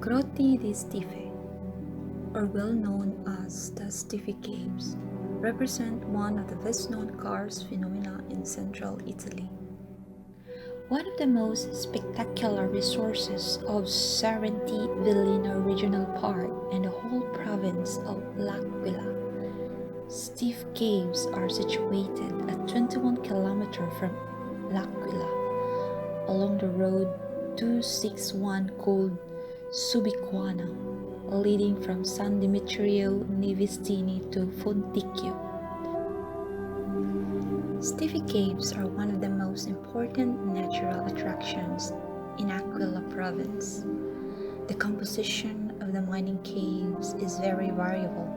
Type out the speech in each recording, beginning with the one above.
Grotti di Stiffe, or well known as the Stiffe Caves, represent one of the best-known karst phenomena in central Italy. One of the most spectacular resources of Sirente-Velino Regional Park and the whole province of L'Aquila. Stiffe Caves are situated at 21 km from L'Aquila, along the road 261 called Subequana, leading from San Demetrio near Vestini to Fontecchio. Stiffe Caves are one of the most important natural attractions in Aquila province. The composition of the mining caves is very variable.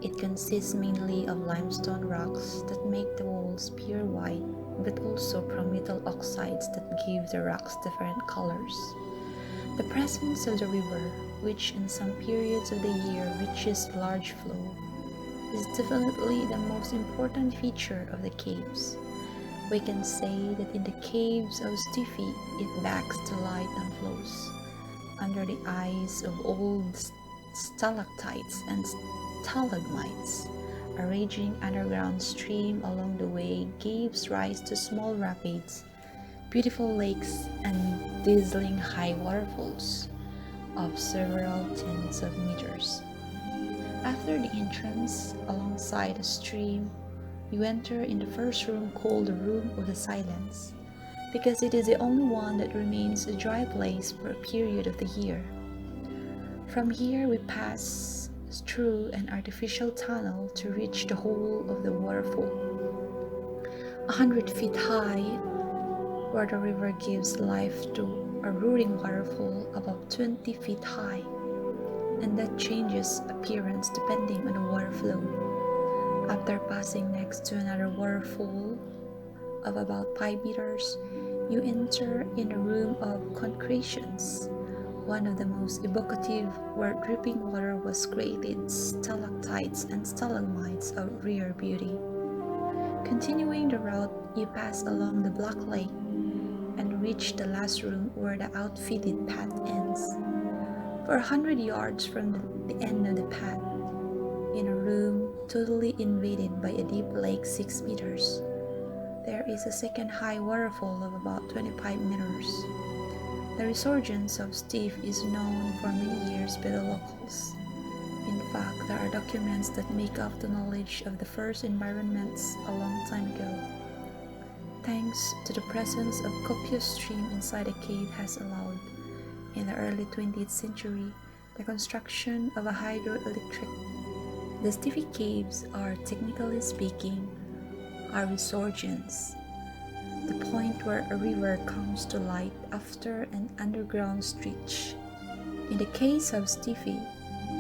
It consists mainly of limestone rocks that make the walls pure white, but also from metal oxides that give the rocks different colors. The presence of the river, which in some periods of the year reaches large flow, is definitely the most important feature of the caves. We can say that in the caves of Stiffe it backs to light and flows. Under the eyes of old stalactites and stalagmites, a raging underground stream along the way gives rise to small rapids, beautiful lakes, and dazzling high waterfalls of several tens of meters. After the entrance alongside the stream, you enter in the first room called the Room of the Silence, because it is the only one that remains a dry place for a period of the year. From here we pass through an artificial tunnel to reach the hole of the waterfall, 100 feet high, where the river gives life to a roaring waterfall about 20 feet high, and that changes appearance depending on the water flow. After passing next to another waterfall of about 5 meters, you enter in a room of concretions, one of the most evocative, where dripping water was created, stalactites and stalagmites of rare beauty. Continuing the route, you pass along the black lake and reach the last room where the outfitted path ends. For 100 yards from the end of the path, in a room totally invaded by a deep lake 6 meters, there is a second high waterfall of about 25 meters. The resurgence of Stiffe is known for many years by the locals. In fact, there are documents that make up the knowledge of the first environments a long time ago. Thanks to the presence of copious stream inside the cave has allowed, in the early 20th century, the construction of a hydroelectric. The Stiffe Caves are, technically speaking, a resurgence, the point where a river comes to light after an underground stretch. In the case of Stiffe,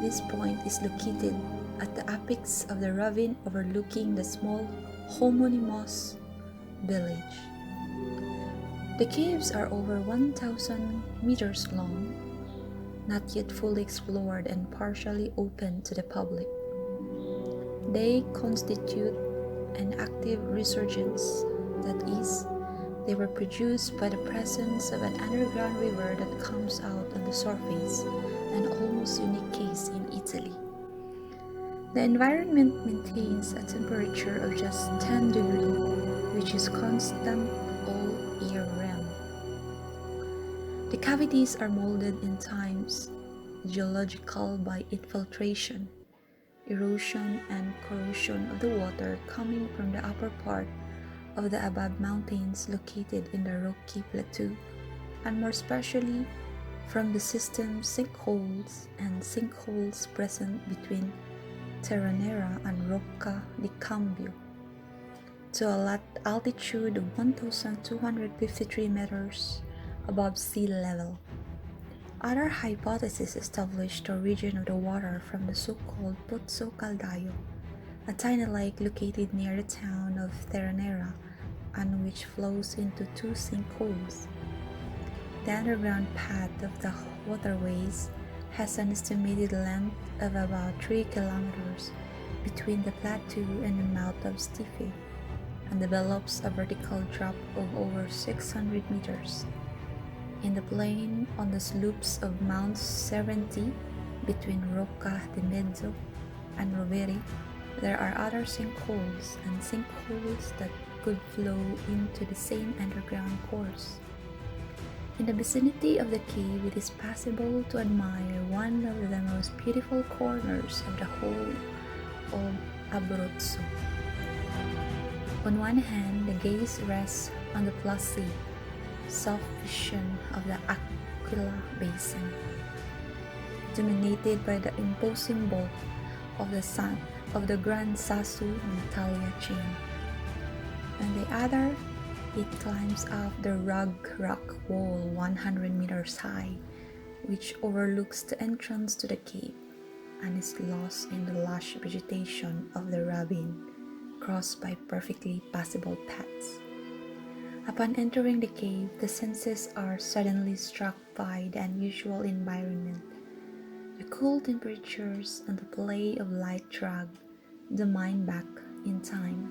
this point is located at the apex of the ravine overlooking the small homonymous village. The caves are over 1,000 meters long, not yet fully explored and partially open to the public. They constitute an active resurgence, that is, they were produced by the presence of an underground river that comes out on the surface, an almost unique case in Italy. The environment maintains a temperature of just 10 degrees, which is constant all year round. The cavities are molded in times geological by infiltration, erosion, and corrosion of the water coming from the upper part of the above mountains located in the rocky plateau, and more especially from the system sinkholes and sinkholes present between Terranera and Rocca di Cambio, to a altitude of 1,253 meters above sea level. Other hypotheses established the origin of the water from the so-called Pozzo Caldaio, a tiny lake located near the town of Terranera and which flows into 2 sinkholes. The underground path of the waterways has an estimated length of about 3 kilometers between the plateau and the mouth of Stiffe, and develops a vertical drop of over 600 meters. In the plain on the slopes of Mount Sirente between San Demetrio and Roveri, there are other sinkholes and sinkholes that could flow into the same underground course. In the vicinity of the cave, it is possible to admire one of the most beautiful corners of the whole of Abruzzo. On one hand, the gaze rests on the placid, soft vision of the Aquila Basin, dominated by the imposing bulk of the Gran Sasso d'Italia chain. On the other, it climbs up the rugged rock wall 100 meters high, which overlooks the entrance to the cave and is lost in the lush vegetation of the ravine, crossed by perfectly passable paths. Upon entering the cave, the senses are suddenly struck by the unusual environment. The cool temperatures and the play of light drag the mind back in time.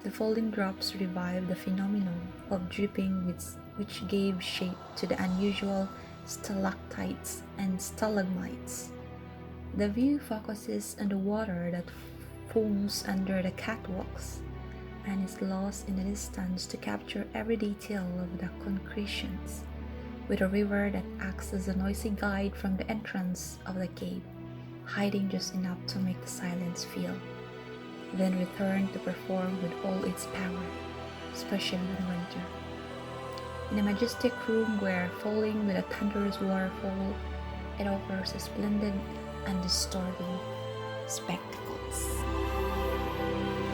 The falling drops revive the phenomenon of dripping which gave shape to the unusual stalactites and stalagmites. The view focuses on the water that foams under the catwalks and is lost in the distance to capture every detail of the concretions, with a river that acts as a noisy guide from the entrance of the cave, hiding just enough to make the silence feel, then return to perform with all its power, especially in winter. In a majestic room where, falling with a thunderous waterfall, it offers a splendid and disturbing spectacles.